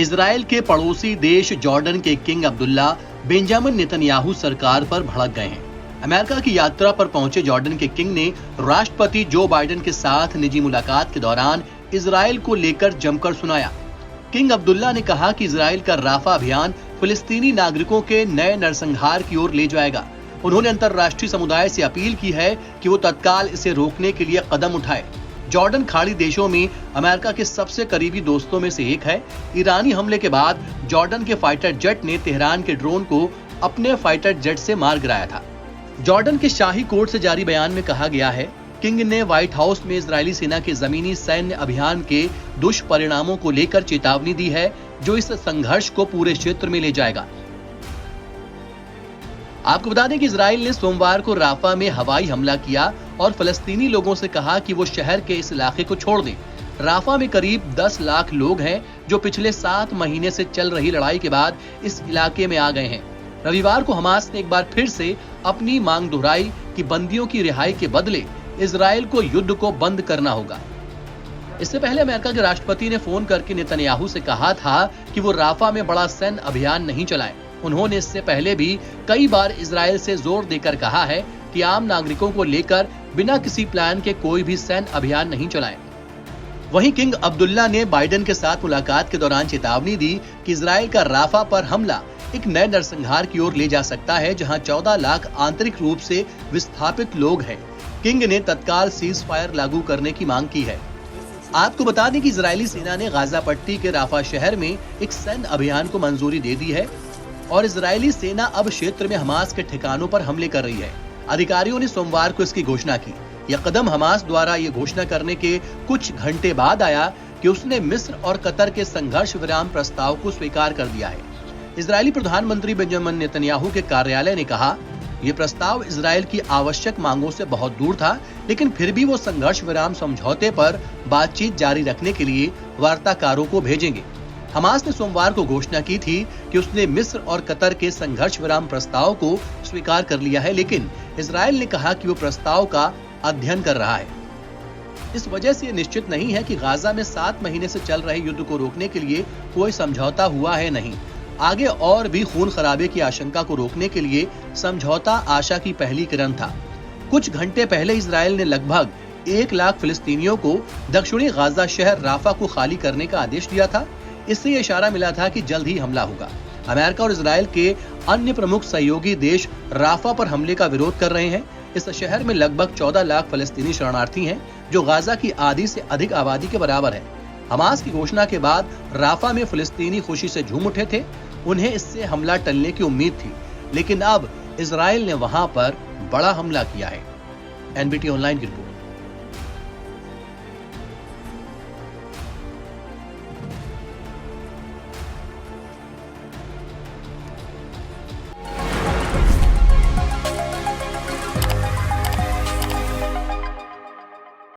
Israel के पड़ोसी देश जॉर्डन के किंग अब्दुल्ला बेंजामिन नेतन्याहू सरकार पर भड़क गए हैं। अमेरिका की यात्रा पर पहुंचे जॉर्डन के किंग ने राष्ट्रपति जो बाइडेन के साथ निजी मुलाकात के दौरान इजराइल को लेकर जमकर सुनाया। किंग अब्दुल्ला ने कहा कि इजराइल का राफा अभियान फिलिस्तीनी नागरिकों के नए नरसंहार की ओर ले जाएगा। उन्होंने अंतर्राष्ट्रीय समुदाय से अपील की है कि वो तत्काल इसे रोकने के लिए कदम उठाए। जॉर्डन खाड़ी देशों में अमेरिका के सबसे करीबी दोस्तों में से एक है। ईरानी हमले के बाद जॉर्डन के फाइटर जेट ने तेहरान के ड्रोन को अपने फाइटर जेट से मार गिराया था। जॉर्डन के शाही कोर्ट से जारी बयान में कहा गया है, किंग ने व्हाइट हाउस में इजरायली सेना के जमीनी सैन्य अभियान के दुष्परिणामों को लेकर चेतावनी दी है, जो इस संघर्ष को पूरे क्षेत्र में ले जाएगा। आपको बता दें कि इजराइल ने सोमवार को राफा में हवाई हमला किया और फलस्तीनी लोगों से कहा कि वो शहर के इस इलाके को छोड़ दें। राफा में करीब 10 लाख लोग हैं जो पिछले 7 महीने से चल रही लड़ाई के बाद इस इलाके में आ गए हैं। रविवार को हमास ने एक बार फिर से अपनी मांग दोहराई कि बंदियों की रिहाई के बदले इजराइल को युद्ध को बंद करना होगा। इससे पहले अमेरिका के राष्ट्रपति ने फोन करके नेतन्याहू से कहा था कि वो राफा में बड़ा सैन्य अभियान नहीं चलाएं। उन्होंने इससे पहले भी कई बार इजराइल से जोर देकर कहा है कि आम नागरिकों को लेकर बिना किसी प्लान के कोई भी सैन्य अभियान नहीं चलाएं। वहीं किंग अब्दुल्ला ने बाइडेन के साथ मुलाकात के दौरान चेतावनी दी कि इजराइल का राफा पर हमला एक नए नरसंहार की ओर ले जा सकता है, जहां 14 लाख आंतरिक रूप से विस्थापित लोग हैं। किंग ने तत्काल सीज फायर लागू करने की मांग की है। आपको बता दें कि इजरायली सेना ने गाजा पट्टी के राफा शहर में एक सैन्य अभियान को मंजूरी दे दी है और इजरायली सेना अब क्षेत्र में हमास के ठिकानों पर हमले कर रही है। अधिकारियों ने सोमवार को इसकी घोषणा की। यह कदम हमास द्वारा ये घोषणा करने के कुछ घंटे बाद आया कि उसने मिस्र और कतर के संघर्ष विराम प्रस्ताव को स्वीकार कर दिया है। इजरायली प्रधानमंत्री बेंजामिन नेतन्याहू के कार्यालय ने कहा, यह प्रस्ताव इजराइल की आवश्यक मांगों से बहुत दूर था, लेकिन फिर भी वो संघर्ष विराम समझौते पर बातचीत जारी रखने के लिए वार्ताकारों को भेजेंगे। हमास ने सोमवार को घोषणा की थी कि उसने मिस्र और कतर के संघर्ष विराम प्रस्ताव को स्वीकार कर लिया है, लेकिन इजराइल ने कहा कि वो प्रस्ताव का अध्ययन कर रहा है। इस वजह से ये निश्चित नहीं है कि गाजा में 7 महीने से चल रहे युद्ध को रोकने के लिए कोई समझौता हुआ है। नहीं, आगे और भी खून खराबे की आशंका को रोकने के लिए समझौता आशा की पहली किरण था। कुछ घंटे पहले इजराइल ने लगभग 1 लाख फिलिस्तीनियों को दक्षिणी गाजा शहर राफा को खाली करने का आदेश दिया था। इससे यह इशारा मिला था कि जल्द ही हमला होगा। अमेरिका और इजराइल के अन्य प्रमुख सहयोगी देश राफा पर हमले का विरोध कर रहे हैं। इस शहर में लगभग 14 लाख फलस्तीनी शरणार्थी हैं, जो गाजा की आधी से अधिक आबादी के बराबर है। हमास की घोषणा के बाद राफा में फिलिस्तीनी खुशी से झूम उठे थे। उन्हें इससे हमला टलने की उम्मीद थी, लेकिन अब इजराइल ने वहां पर बड़ा हमला किया है। एनबीटी ऑनलाइन की रिपोर्ट।